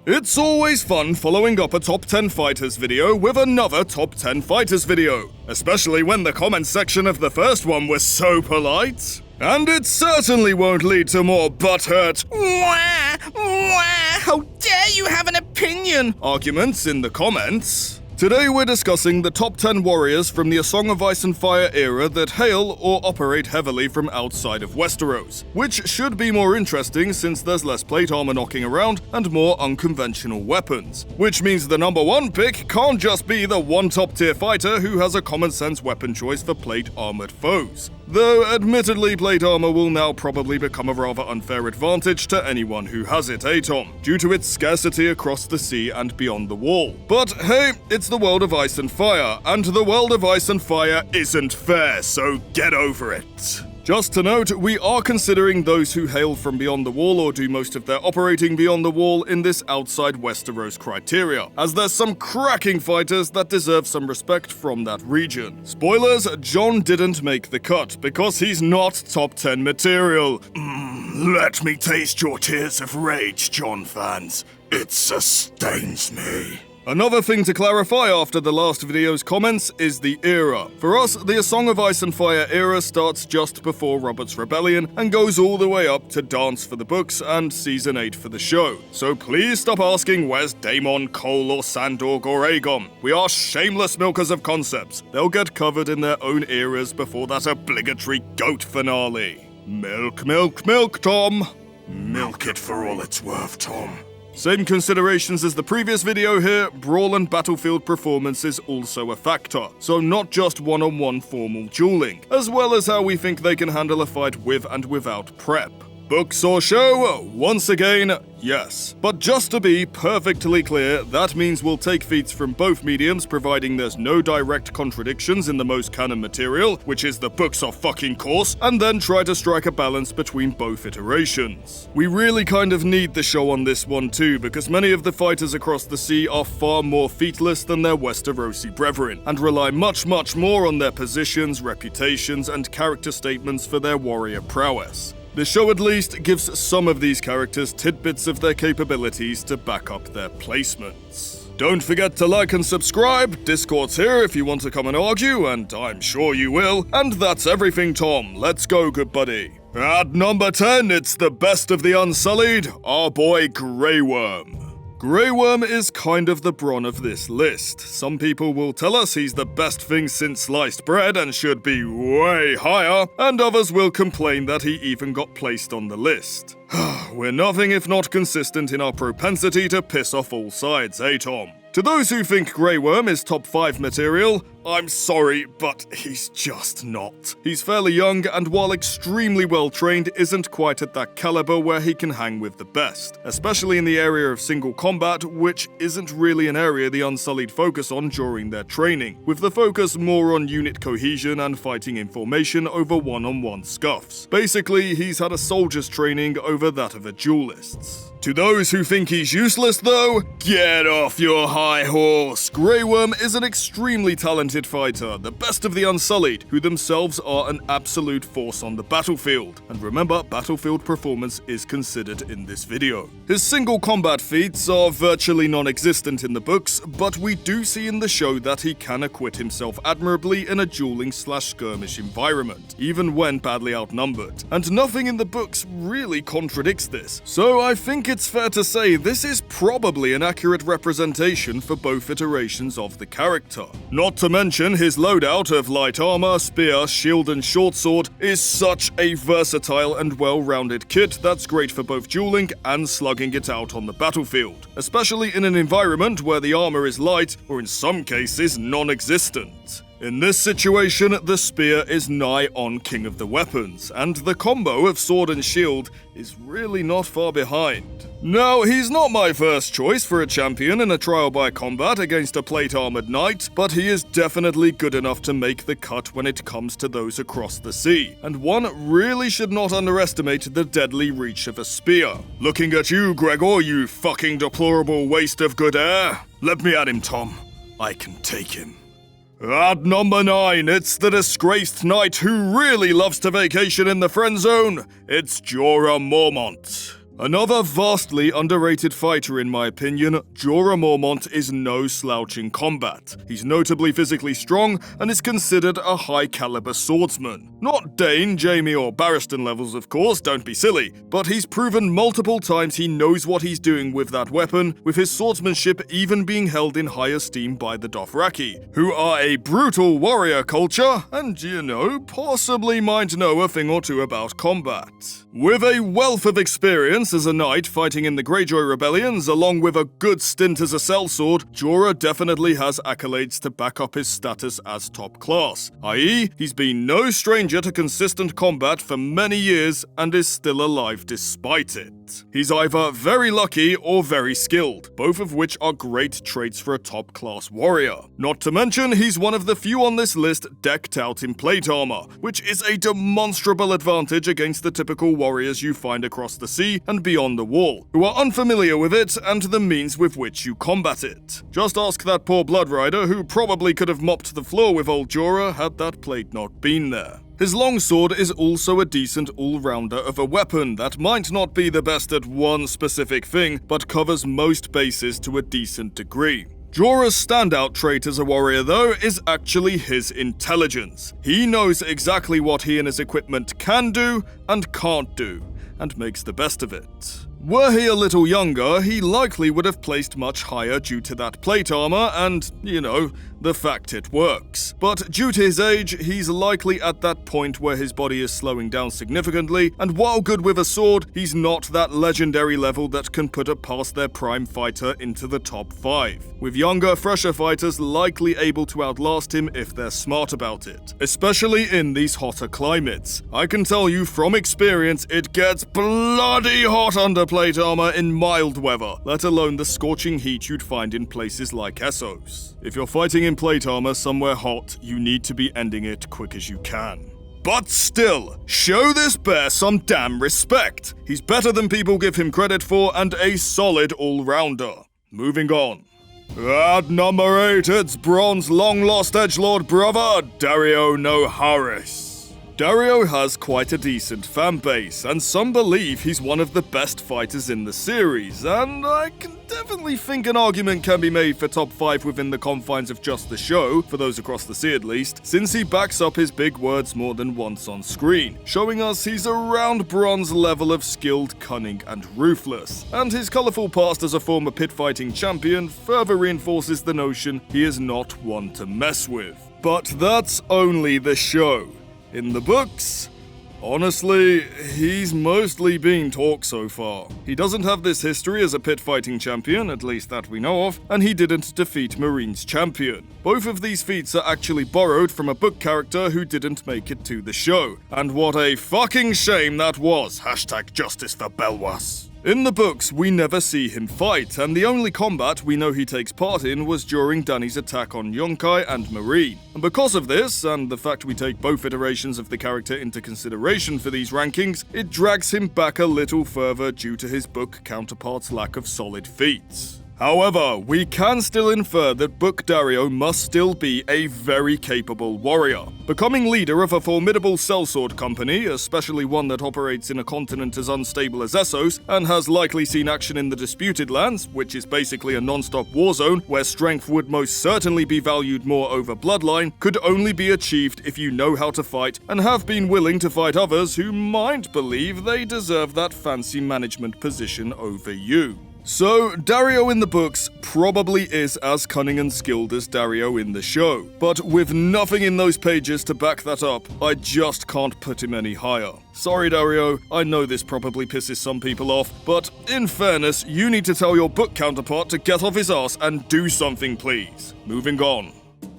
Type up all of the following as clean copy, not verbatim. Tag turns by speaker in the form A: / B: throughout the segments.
A: It's always fun following up a top 10 fighters video with another top 10 fighters video, especially when the comment section of the first one was so polite. And it certainly won't lead to more butthurt "Wah! Wah! How dare you have an opinion!" arguments in the comments. Today we're discussing the top 10 warriors from the A Song of Ice and Fire era that hail or operate heavily from outside of Westeros, which should be more interesting since there's less plate armor knocking around and more unconventional weapons. Which means the number one pick can't just be the one top tier fighter who has a common sense weapon choice for plate armored foes. Though admittedly plate armor will now probably become a rather unfair advantage to anyone who has it, Tom, due to its scarcity across the sea and beyond the wall. But hey, it's the world of Ice and Fire, and the world of Ice and Fire isn't fair, so get over it. Just to note, we are considering those who hail from beyond the wall or do most of their operating beyond the wall in this outside Westeros criteria, as there's some cracking fighters that deserve some respect from that region. Spoilers, Jon didn't make the cut, because he's not top 10 material. Let me taste your tears of rage, Jon fans. It sustains me. Another thing to clarify after the last video's comments is the era. For us, the A Song of Ice and Fire era starts just before Robert's Rebellion and goes all the way up to Dance for the books and Season 8 for the show. So please stop asking where's Daemon, Cole or Sandor or Aegon. We are shameless milkers of concepts. They'll get covered in their own eras before that obligatory GOAT finale. Milk, milk, milk, Tom. Milk it for all it's worth, Tom. Same considerations as the previous video here, brawl and battlefield performance is also a factor, so not just one-on-one formal dueling, as well as how we think they can handle a fight with and without prep. Books or show? Once again, yes. But just to be perfectly clear, that means we'll take feats from both mediums providing there's no direct contradictions in the most canon material, which is the books of fucking course, and then try to strike a balance between both iterations. We really kind of need the show on this one too, because many of the fighters across the sea are far more featless than their Westerosi brethren, and rely much more on their positions, reputations, and character statements for their warrior prowess. The show at least gives some of these characters tidbits of their capabilities to back up their placements. Don't forget to like and subscribe, Discord's here if you want to come and argue, and I'm sure you will. And that's everything, Tom. Let's go, good buddy. At number 10, it's the best of the Unsullied, our boy Grey Worm. Grey Worm is kind of the Bronn of this list. Some people will tell us he's the best thing since sliced bread and should be way higher, and others will complain that he even got placed on the list. We're nothing if not consistent in our propensity to piss off all sides, Tom? To those who think Grey Worm is top 5 material, I'm sorry, but he's just not. He's fairly young, and while extremely well trained, isn't quite at that caliber where he can hang with the best, especially in the area of single combat, which isn't really an area the Unsullied focus on during their training, with the focus more on unit cohesion and fighting in formation over one-on-one scuffs. Basically, he's had a soldier's training over that of a duelist's. To those who think he's useless though, get off your high horse! Grey Worm is an extremely talented fighter, the best of the Unsullied, who themselves are an absolute force on the battlefield. And remember, battlefield performance is considered in this video. His single combat feats are virtually non-existent in the books, but we do see in the show that he can acquit himself admirably in a dueling/skirmish environment, even when badly outnumbered. And nothing in the books really contradicts this, so I think it's fair to say this is probably an accurate representation for both iterations of the character. Not to mention his loadout of light armor, spear, shield and short sword is such a versatile and well-rounded kit that's great for both dueling and slugging it out on the battlefield, especially in an environment where the armor is light or in some cases non-existent. In this situation, the spear is nigh on king of the weapons, and the combo of sword and shield is really not far behind. Now, he's not my first choice for a champion in a trial by combat against a plate-armored knight, but he is definitely good enough to make the cut when it comes to those across the sea, and one really should not underestimate the deadly reach of a spear. Looking at you, Gregor, you fucking deplorable waste of good air. Let me at him, Tom. I can take him. At number 9, it's the disgraced knight who really loves to vacation in the friend zone. It's Jorah Mormont. Another vastly underrated fighter in my opinion, Jorah Mormont is no slouch in combat. He's notably physically strong and is considered a high-caliber swordsman. Not Dane, Jaime or Barristan levels of course, don't be silly, but he's proven multiple times he knows what he's doing with that weapon, with his swordsmanship even being held in high esteem by the Dothraki, who are a brutal warrior culture and, possibly might know a thing or two about combat. With a wealth of experience as a knight fighting in the Greyjoy rebellions, along with a good stint as a sellsword, Jorah definitely has accolades to back up his status as top class, i.e., he's been no stranger to consistent combat for many years and is still alive despite it. He's either very lucky or very skilled, both of which are great traits for a top-class warrior. Not to mention, he's one of the few on this list decked out in plate armor, which is a demonstrable advantage against the typical warriors you find across the sea and beyond the wall, who are unfamiliar with it and the means with which you combat it. Just ask that poor Blood Rider who probably could have mopped the floor with old Jorah had that plate not been there. His longsword is also a decent all-rounder of a weapon that might not be the best at one specific thing, but covers most bases to a decent degree. Jorah's standout trait as a warrior, though, is actually his intelligence. He knows exactly what he and his equipment can do and can't do, and makes the best of it. Were he a little younger, he likely would have placed much higher due to that plate armor and, the fact it works. But due to his age, he's likely at that point where his body is slowing down significantly, and while good with a sword, he's not that legendary level that can put a past their prime fighter into the top 5, with younger, fresher fighters likely able to outlast him if they're smart about it, especially in these hotter climates. I can tell you from experience, it gets bloody hot under plate armor in mild weather, let alone the scorching heat you'd find in places like Essos. If you're fighting in plate armor somewhere hot, you need to be ending it quick as you can. But still, show this bear some damn respect. He's better than people give him credit for and a solid all-rounder. Moving on. At number 8, it's Bron's long-lost edgelord brother, Daario no Harris. Daario has quite a decent fan base, and some believe he's one of the best fighters in the series, and I can definitely think an argument can be made for top 5 within the confines of just the show, for those across the sea at least, since he backs up his big words more than once on screen, showing us he's around Bron's level of skilled, cunning, and ruthless, and his colourful past as a former pit fighting champion further reinforces the notion he is not one to mess with. But that's only the show. In the books, honestly, he's mostly been talk so far. He doesn't have this history as a pit fighting champion, at least that we know of, and he didn't defeat Marines champion. Both of these feats are actually borrowed from a book character who didn't make it to the show. And what a fucking shame that was. #justice for Belwas. In the books, we never see him fight, and the only combat we know he takes part in was during Dany's attack on Yunkai and Meereen. And because of this, and the fact we take both iterations of the character into consideration for these rankings, it drags him back a little further due to his book counterpart's lack of solid feats. However, we can still infer that Book Daario must still be a very capable warrior. Becoming leader of a formidable sellsword company, especially one that operates in a continent as unstable as Essos, and has likely seen action in the Disputed Lands, which is basically a non-stop war zone where strength would most certainly be valued more over bloodline, could only be achieved if you know how to fight and have been willing to fight others who might believe they deserve that fancy management position over you. So, Daario in the books probably is as cunning and skilled as Daario in the show, but with nothing in those pages to back that up, I just can't put him any higher. Sorry Daario, I know this probably pisses some people off, but in fairness, you need to tell your book counterpart to get off his ass and do something please. Moving on.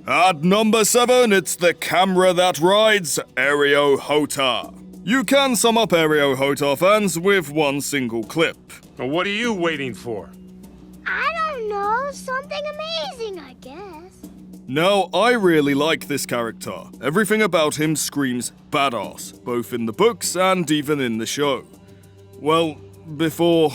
A: At number 7, it's the camera that rides, Areo Hotah. You can sum up Areo Hotah fans with one single clip.
B: Well, what are you waiting for?
C: I don't know, something amazing, I guess.
A: Now, I really like this character. Everything about him screams badass, both in the books and even in the show. Well, before...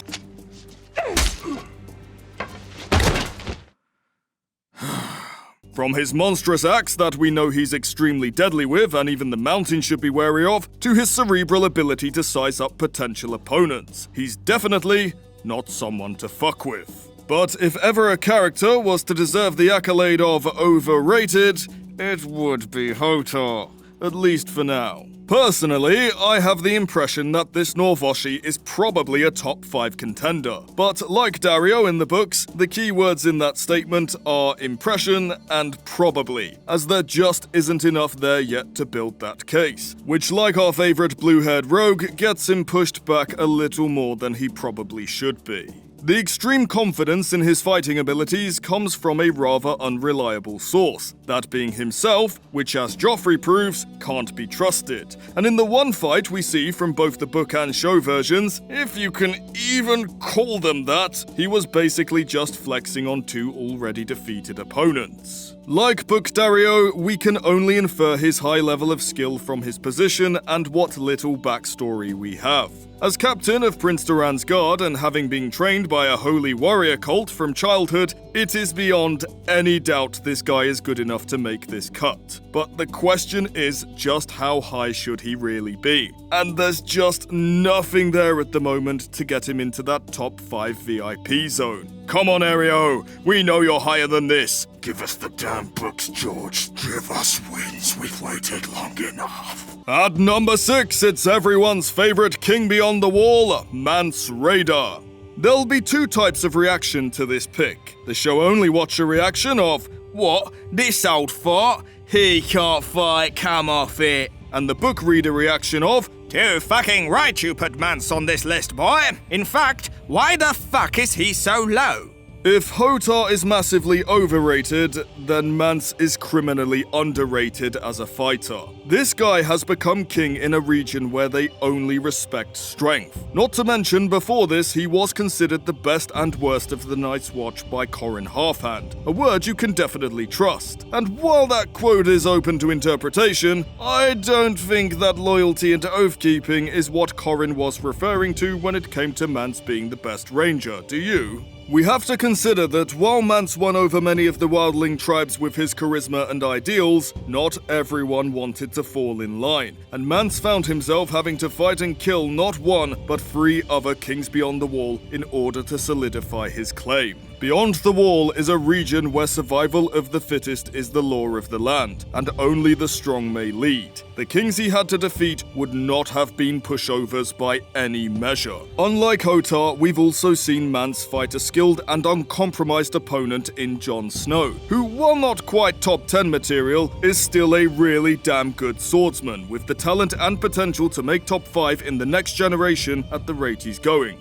A: From his monstrous axe that we know he's extremely deadly with and even the mountain should be wary of, to his cerebral ability to size up potential opponents. He's definitely not someone to fuck with. But if ever a character was to deserve the accolade of overrated, it would be Hotar, at least for now. Personally, I have the impression that this Norvoshi is probably a top 5 contender. But like Daario in the books, the key words in that statement are impression and probably, as there just isn't enough there yet to build that case. Which, like our favourite blue-haired rogue, gets him pushed back a little more than he probably should be. The extreme confidence in his fighting abilities comes from a rather unreliable source, that being himself, which as Joffrey proves, can't be trusted. And in the one fight we see from both the book and show versions, if you can even call them that, he was basically just flexing on 2 already defeated opponents. Like Book Daario, we can only infer his high level of skill from his position and what little backstory we have. As captain of Prince Doran's guard and having been trained by a holy warrior cult from childhood, it is beyond any doubt this guy is good enough to make this cut. But the question is just how high should he really be? And there's just nothing there at the moment to get him into that top 5 VIP zone. Come on, Daario, we know you're higher than this.
D: Give us the damn books, George. Give us wins. We've waited long enough.
A: At number 6, it's everyone's favourite king beyond the wall, Mance Rayder. There'll be 2 types of reaction to this pick. The show-only watcher reaction of, "What? This old fart? He can't fight, come off it." And the book reader reaction of, "Too fucking right you put Mance on this list, boy. In fact, why the fuck is he so low?" If Hotar is massively overrated, then Mance is criminally underrated as a fighter. This guy has become king in a region where they only respect strength. Not to mention, before this, he was considered the best and worst of the Night's Watch by Corrin Halfhand, a word you can definitely trust. And while that quote is open to interpretation, I don't think that loyalty and oath-keeping is what Corrin was referring to when it came to Mance being the best ranger, do you? We have to consider that while Mance won over many of the wildling tribes with his charisma and ideals, not everyone wanted to fall in line, and Mance found himself having to fight and kill not 1, but 3 other kings beyond the wall in order to solidify his claim. Beyond the Wall is a region where survival of the fittest is the law of the land, and only the strong may lead. The kings he had to defeat would not have been pushovers by any measure. Unlike Hotar, we've also seen Mance fight a skilled and uncompromised opponent in Jon Snow, who, while not quite top 10 material, is still a really damn good swordsman, with the talent and potential to make top 5 in the next generation at the rate he's going.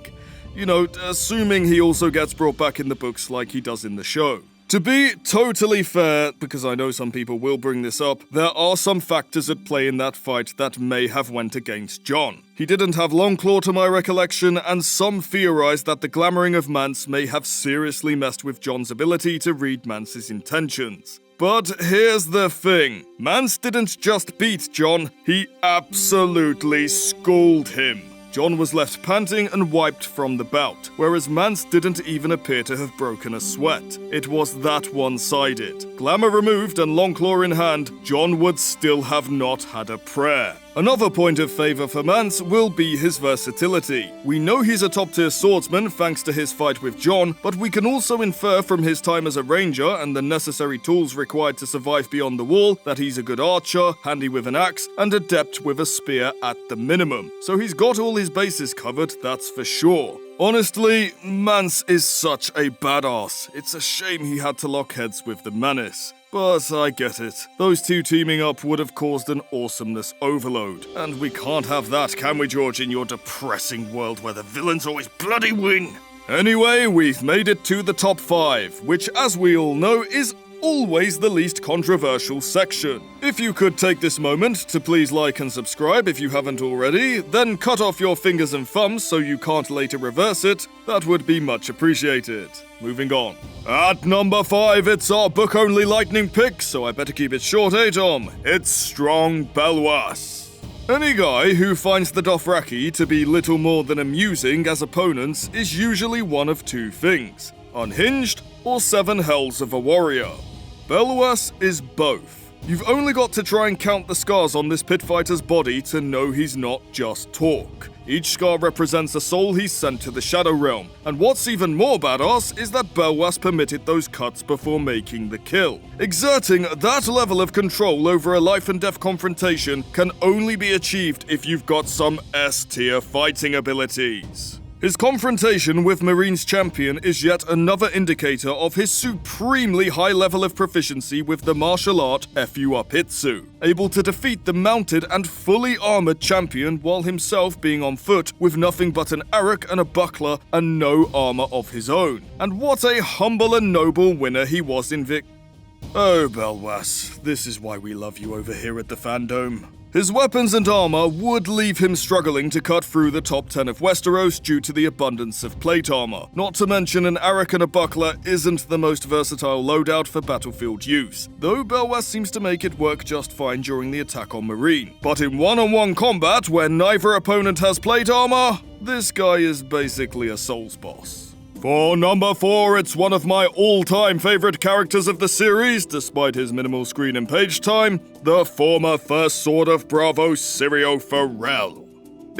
A: You know, assuming he also gets brought back in the books like he does in the show. To be totally fair, because I know some people will bring this up, there are some factors at play in that fight that may have went against Jon. He didn't have Longclaw to my recollection, and some theorize that the glamouring of Mance may have seriously messed with Jon's ability to read Mance's intentions. But here's the thing, Mance didn't just beat Jon, he absolutely schooled him. Jon was left panting and wiped from the bout, whereas Mance didn't even appear to have broken a sweat. It was that one-sided. Glamour removed and Longclaw in hand, Jon would still have not had a prayer. Another point of favour for Mance will be his versatility. We know he's a top-tier swordsman thanks to his fight with Jon, but we can also infer from his time as a ranger and the necessary tools required to survive beyond the wall that he's a good archer, handy with an axe, and adept with a spear at the minimum. So he's got all his bases covered, that's for sure. Honestly, Mance is such a badass. It's a shame he had to lock heads with the Manus. But I get it. Those 2 teaming up would have caused an awesomeness overload. And we can't have that, can we, George, in your depressing world where the villains always bloody win? Anyway, we've made it to the top 5, which, as we all know, is always the least controversial section. If you could take this moment to please like and subscribe if you haven't already, then cut off your fingers and thumbs so you can't later reverse it, that would be much appreciated. Moving on. At number 5, it's our book-only lightning pick, so I better keep it short, Tom? It's Strong Belwas. Any guy who finds the Dothraki to be little more than amusing as opponents is usually one of 2 things: unhinged or 7 hells of a warrior. Belwas is both. You've only got to try and count the scars on this pit fighter's body to know he's not just talk. Each scar represents a soul he's sent to the Shadow Realm, and what's even more badass is that Belwas permitted those cuts before making the kill. Exerting that level of control over a life and death confrontation can only be achieved if you've got some S-tier fighting abilities. His confrontation with Marine's champion is yet another indicator of his supremely high level of proficiency with the martial art Fu-Apitsu, able to defeat the mounted and fully armored champion while himself being on foot with nothing but an arrow and a buckler and no armor of his own. And what a humble and noble winner he was in Oh, Belwas, this is why we love you over here at the Fandome. His weapons and armor would leave him struggling to cut through the top 10 of Westeros due to the abundance of plate armor. Not to mention an arrow and a buckler isn't the most versatile loadout for battlefield use, though Belwas seems to make it work just fine during the attack on Marine. But in one-on-one combat, where neither opponent has plate armor, this guy is basically a Souls boss. For number 4, it's one of my all-time favorite characters of the series, despite his minimal screen and page time, the former First Sword of Braavos, Syrio Forel.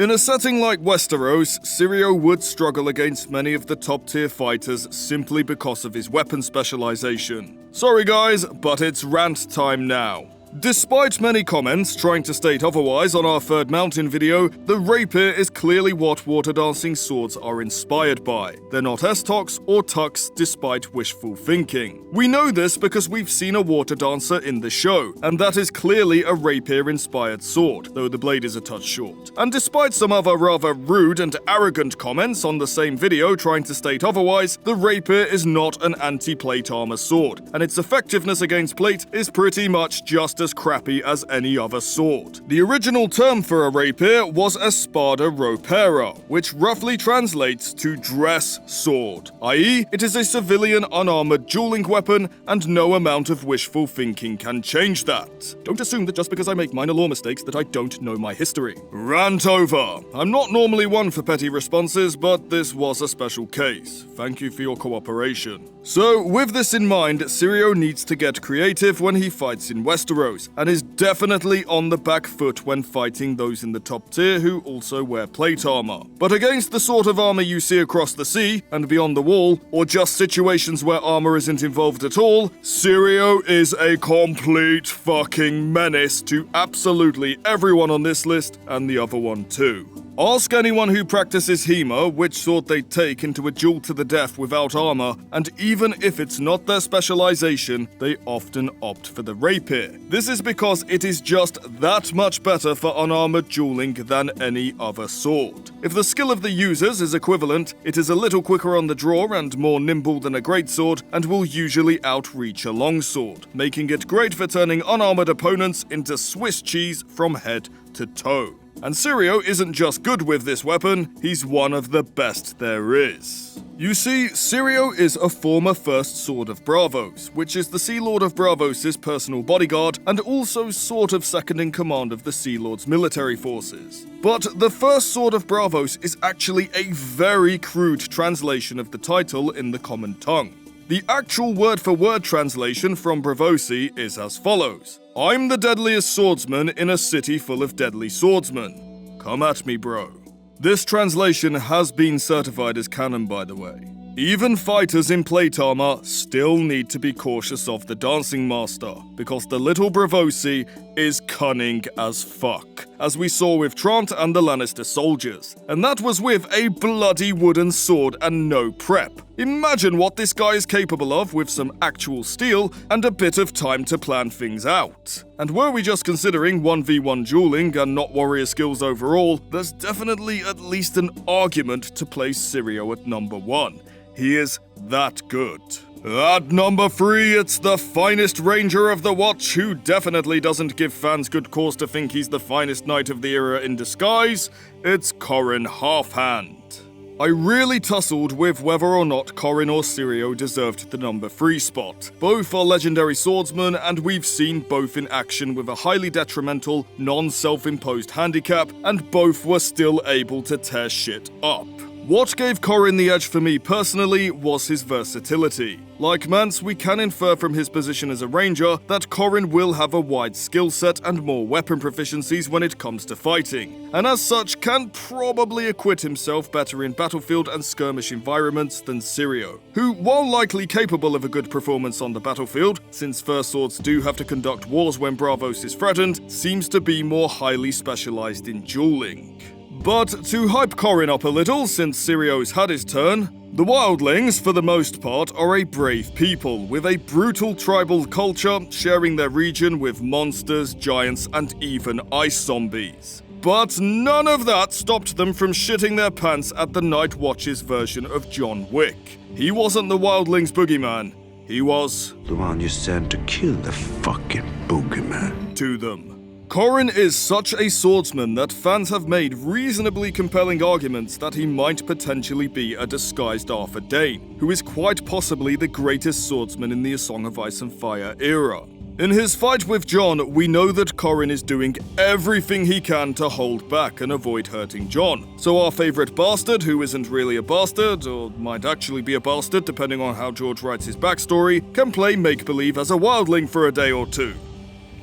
A: In a setting like Westeros, Syrio would struggle against many of the top-tier fighters simply because of his weapon specialization. Sorry guys, but it's rant time now. Despite many comments trying to state otherwise on our third mountain video, the rapier is clearly what water dancing swords are inspired by. They're not S-Tox or Tux despite wishful thinking. We know this because we've seen a water dancer in the show, and that is clearly a rapier-inspired sword, though the blade is a touch short. And despite some other rather rude and arrogant comments on the same video trying to state otherwise, the rapier is not an anti-plate armor sword, and its effectiveness against plate is pretty much just as crappy as any other sword. The original term for a rapier was espada ropera, which roughly translates to dress sword, i.e. it is a civilian unarmored dueling weapon and no amount of wishful thinking can change that. Don't assume that just because I make minor lore mistakes that I don't know my history. Rant over. I'm not normally one for petty responses, but this was a special case. Thank you for your cooperation. So, with this in mind, Syrio needs to get creative when he fights in Westeros, and is definitely on the back foot when fighting those in the top tier who also wear plate armor. But against the sort of armor you see across the sea and beyond the wall, or just situations where armor isn't involved at all, Syrio is a complete fucking menace to absolutely everyone on this list and the other one too. Ask anyone who practices HEMA which sword they take into a duel to the death without armor, and even if it's not their specialization, they often opt for the rapier. This is because it is just that much better for unarmored dueling than any other sword. If the skill of the users is equivalent, it is a little quicker on the draw and more nimble than a greatsword, and will usually outreach a longsword, making it great for turning unarmored opponents into Swiss cheese from head to toe. And Syrio isn't just good with this weapon, he's one of the best there is. You see, Syrio is a former First Sword of Braavos, which is the Sea Lord of Braavos' personal bodyguard and also sort of second in command of the Sea Lord's military forces. But the First Sword of Braavos is actually a very crude translation of the title in the common tongue. The actual word-for-word translation from Braavosi is as follows: I'm the deadliest swordsman in a city full of deadly swordsmen. Come at me, bro. This translation has been certified as canon, by the way. Even fighters in plate armor still need to be cautious of the Dancing Master, because the little Braavosi is cunning as fuck, as we saw with Trant and the Lannister soldiers. And that was with a bloody wooden sword and no prep. Imagine what this guy is capable of with some actual steel and a bit of time to plan things out. And were we just considering 1v1 dueling and not warrior skills overall, there's definitely at least an argument to place Syrio at number 1. He is that good. At number 3, it's the finest ranger of the watch who definitely doesn't give fans good cause to think he's the finest knight of the era in disguise. It's Corran Halfhand. I really tussled with whether or not Corran or Syrio deserved the number 3 spot. Both are legendary swordsmen, and we've seen both in action with a highly detrimental, non-self-imposed handicap, and both were still able to tear shit up. What gave Corrin the edge for me personally was his versatility. Like Mance, we can infer from his position as a ranger that Corrin will have a wide skill set and more weapon proficiencies when it comes to fighting, and as such can probably acquit himself better in battlefield and skirmish environments than Syrio, who, while likely capable of a good performance on the battlefield, since First Swords do have to conduct wars when Braavos is threatened, seems to be more highly specialized in dueling. But to hype Corrin up a little, since Sirio's had his turn, the Wildlings, for the most part, are a brave people, with a brutal tribal culture, sharing their region with monsters, giants, and even ice zombies. But none of that stopped them from shitting their pants at the Night Watch's version of John Wick. He wasn't the Wildlings' boogeyman, he was
E: the one you sent to kill the fucking boogeyman.
A: To them. Corrin is such a swordsman that fans have made reasonably compelling arguments that he might potentially be a disguised Arthur Dayne, who is quite possibly the greatest swordsman in the A Song of Ice and Fire era. In his fight with Jon, we know that Corrin is doing everything he can to hold back and avoid hurting Jon. So our favourite bastard, who isn't really a bastard, or might actually be a bastard depending on how George writes his backstory, can play make-believe as a wildling for a day or two.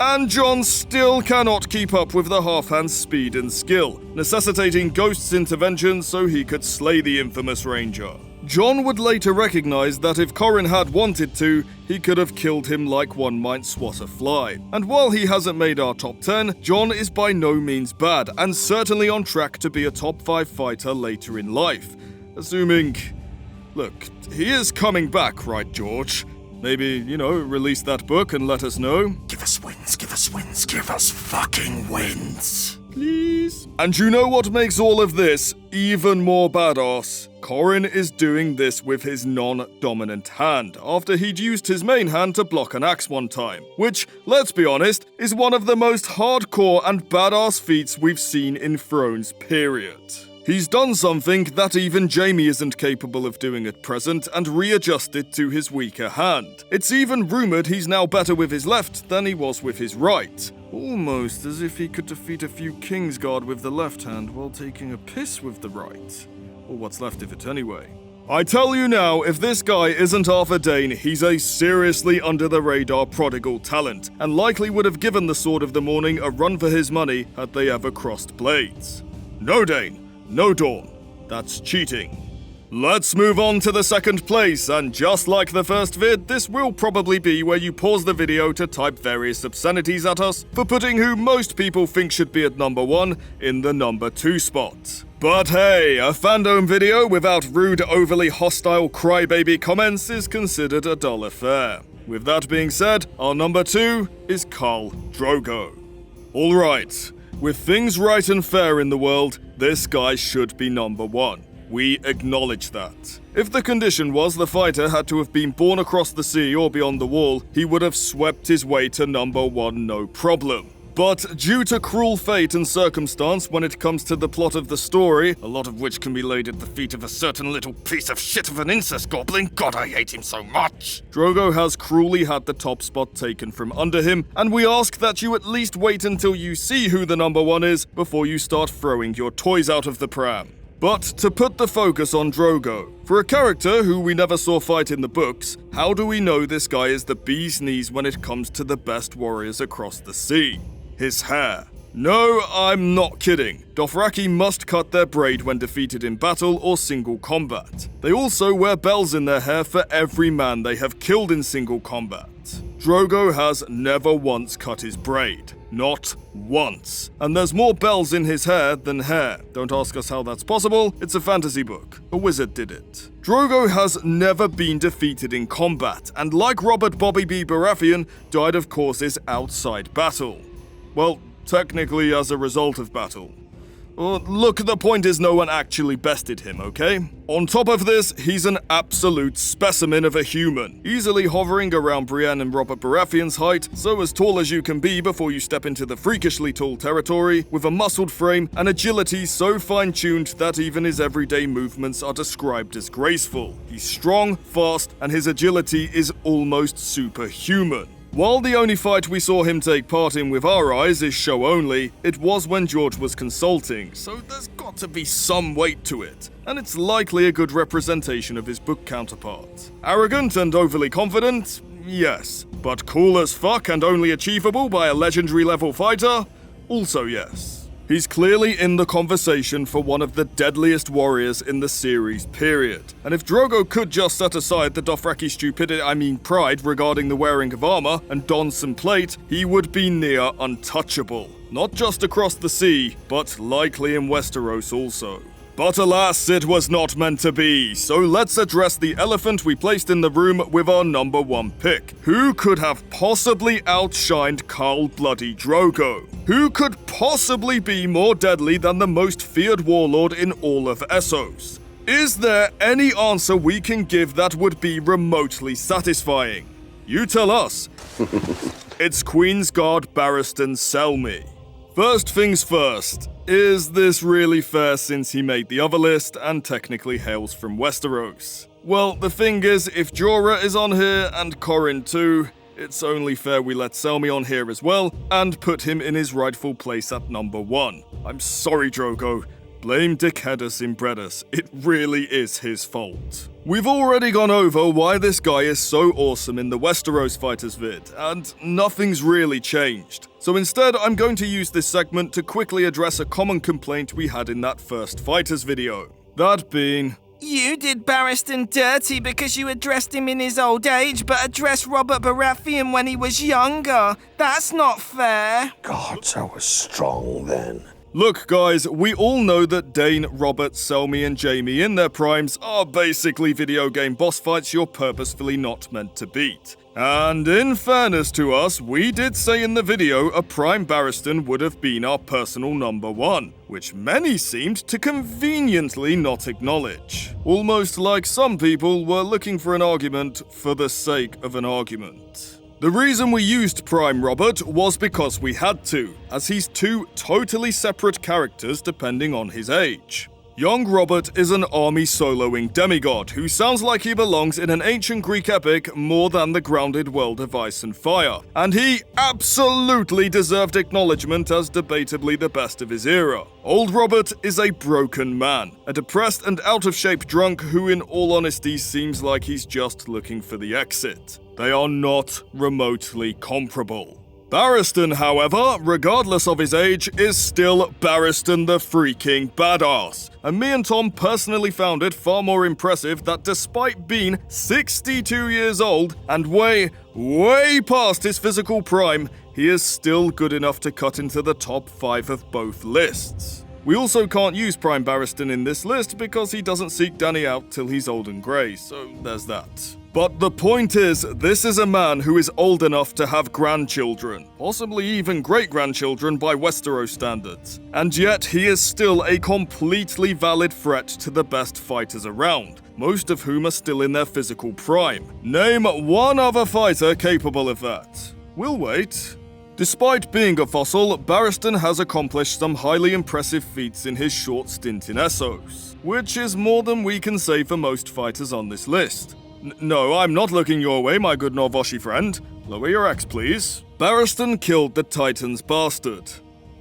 A: And Jon still cannot keep up with the half-hand's speed and skill, necessitating Ghost's intervention so he could slay the infamous Ranger. Jon would later recognize that if Corrin had wanted to, he could have killed him like one might swat a fly. And while he hasn't made our top 10, Jon is by no means bad, and certainly on track to be a top 5 fighter later in life. Assuming... Look, he is coming back, right, George? Maybe, release that book and let us know.
D: Give us wins, give us wins, give us fucking wins.
A: Please. And you know what makes all of this even more badass? Corrin is doing this with his non-dominant hand, after he'd used his main hand to block an axe one time, which, let's be honest, is one of the most hardcore and badass feats we've seen in Thrones, period. He's done something that even Jaime isn't capable of doing at present and readjusted to his weaker hand. It's even rumoured he's now better with his left than he was with his right. Almost as if he could defeat a few Kingsguard with the left hand while taking a piss with the right. Or what's left of it anyway. I tell you now, if this guy isn't Arthur Dayne, he's a seriously under-the-radar prodigal talent, and likely would have given the Sword of the Morning a run for his money had they ever crossed blades. No Dayne. No Dawn. That's cheating. Let's move on to the second place, and just like the first vid, this will probably be where you pause the video to type various obscenities at us for putting who most people think should be at number 1 in the number 2 spot. But hey, a fandom video without rude, overly hostile crybaby comments is considered a dull affair. With that being said, our number 2 is Khal Drogo. Alright. With things right and fair in the world, this guy should be number 1. We acknowledge that. If the condition was the fighter had to have been born across the sea or beyond the wall, he would have swept his way to number 1 no problem. But due to cruel fate and circumstance when it comes to the plot of the story, a lot of which can be laid at the feet of a certain little piece of shit of an incest goblin, God I hate him so much, Drogo has cruelly had the top spot taken from under him, and we ask that you at least wait until you see who the number 1 is before you start throwing your toys out of the pram. But to put the focus on Drogo, for a character who we never saw fight in the books, how do we know this guy is the bee's knees when it comes to the best warriors across the sea? His hair. No, I'm not kidding. Dothraki must cut their braid when defeated in battle or single combat. They also wear bells in their hair for every man they have killed in single combat. Drogo has never once cut his braid. Not once. And there's more bells in his hair than hair. Don't ask us how that's possible, it's a fantasy book. A wizard did it. Drogo has never been defeated in combat, and like Robert Bobby B. Baratheon, died of causes outside battle. Well, technically as a result of battle. Look, the point is no one actually bested him, okay? On top of this, he's an absolute specimen of a human, easily hovering around Brienne and Robert Baratheon's height, so as tall as you can be before you step into the freakishly tall territory, with a muscled frame and agility so fine-tuned that even his everyday movements are described as graceful. He's strong, fast, and his agility is almost superhuman. While the only fight we saw him take part in with our eyes is show only, it was when George was consulting, so there's got to be some weight to it, and it's likely a good representation of his book counterpart. Arrogant and overly confident? Yes. But cool as fuck and only achievable by a legendary level fighter? Also yes. He's clearly in the conversation for one of the deadliest warriors in the series, period. And if Drogo could just set aside the Dothraki pride regarding the wearing of armor and don some plate, he would be near untouchable. Not just across the sea, but likely in Westeros also. But alas, it was not meant to be, so let's address the elephant we placed in the room with our number 1 pick. Who could have possibly outshined Khal Bloody Drogo? Who could possibly be more deadly than the most feared warlord in all of Essos? Is there any answer we can give that would be remotely satisfying? You tell us. It's Queensguard Barristan Selmy. First things first, is this really fair since he made the other list and technically hails from Westeros? Well, the thing is, if Jorah is on here and Corrin too, it's only fair we let Selmy on here as well and put him in his rightful place at number 1. I'm sorry, Drogo. Blame Dickheadus Inbredus. It really is his fault. We've already gone over why this guy is so awesome in the Westeros Fighters vid, and nothing's really changed. So instead, I'm going to use this segment to quickly address a common complaint we had in that first Fighters video. That being...
F: You did Barristan dirty because you addressed him in his old age, but addressed Robert Baratheon when he was younger. That's not fair.
E: Gods, I was strong then.
A: Look guys, we all know that Dane, Robert, Selmy and Jaime in their primes are basically video game boss fights you're purposefully not meant to beat. And in fairness to us, we did say in the video a prime Barristan would have been our personal number 1, which many seemed to conveniently not acknowledge. Almost like some people were looking for an argument for the sake of an argument. The reason we used Prime Robert was because we had to, as he's 2 totally separate characters depending on his age. Young Robert is an army soloing demigod who sounds like he belongs in an ancient Greek epic more than the grounded world of ice and fire, and he absolutely deserved acknowledgement as debatably the best of his era. Old Robert is a broken man, a depressed and out-of-shape drunk who in all honesty seems like he's just looking for the exit. They are not remotely comparable. Barristan, however, regardless of his age, is still Barristan the freaking badass. And me and Tom personally found it far more impressive that despite being 62 years old and way past his physical prime, he is still good enough to cut into the top 5 of both lists. We also can't use Prime Barristan in this list because he doesn't seek Dany out till he's old and grey, so there's that. But the point is, this is a man who is old enough to have grandchildren, possibly even great-grandchildren by Westeros standards, and yet he is still a completely valid threat to the best fighters around, most of whom are still in their physical prime. Name one other fighter capable of that. We'll wait. Despite being a fossil, Barristan has accomplished some highly impressive feats in his short stint in Essos, which is more than we can say for most fighters on this list. No, I'm not looking your way, my good Norvoshi friend. Lower your axe, please. Barristan killed the Titan's bastard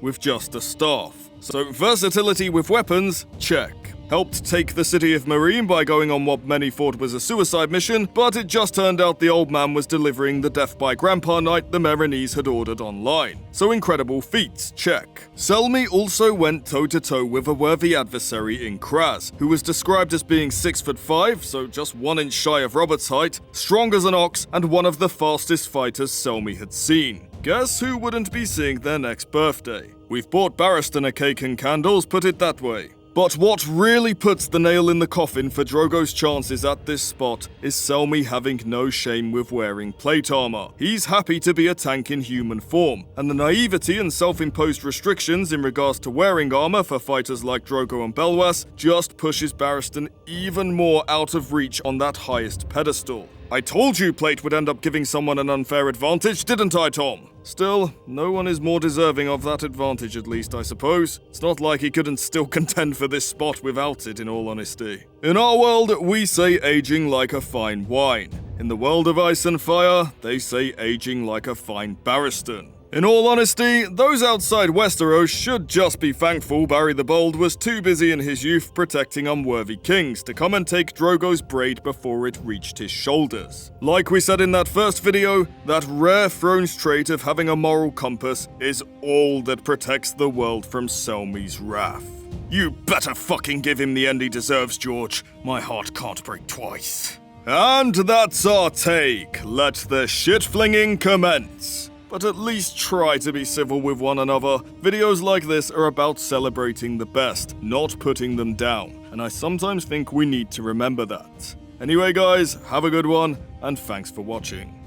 A: with just a staff. So versatility with weapons, check. Helped take the city of Meereen by going on what many thought was a suicide mission, but it just turned out the old man was delivering the death by grandpa night the Meereenese had ordered online. So incredible feats, check. Selmy also went toe-to-toe with a worthy adversary in Kraz, who was described as being 6'5", so just 1 inch shy of Robert's height, strong as an ox, and one of the fastest fighters Selmy had seen. Guess who wouldn't be seeing their next birthday? We've bought Barristan a cake and candles, put it that way. But what really puts the nail in the coffin for Drogo's chances at this spot is Selmy having no shame with wearing plate armor. He's happy to be a tank in human form, and the naivety and self-imposed restrictions in regards to wearing armor for fighters like Drogo and Belwas just pushes Barristan even more out of reach on that highest pedestal. I told you plate would end up giving someone an unfair advantage, didn't I, Tom? Still, no one is more deserving of that advantage, at least, I suppose. It's not like he couldn't still contend for this spot without it, in all honesty. In our world, we say aging like a fine wine. In the world of ice and fire, they say aging like a fine Barristan. In all honesty, those outside Westeros should just be thankful Barry the Bold was too busy in his youth protecting unworthy kings to come and take Drogo's braid before it reached his shoulders. Like we said in that first video, that rare throne's trait of having a moral compass is all that protects the world from Selmy's wrath. You better fucking give him the end he deserves, George. My heart can't break twice. And that's our take. Let the shit-flinging commence. But at least try to be civil with one another. Videos like this are about celebrating the best, not putting them down. And I sometimes think we need to remember that. Anyway guys, have a good one, and thanks for watching.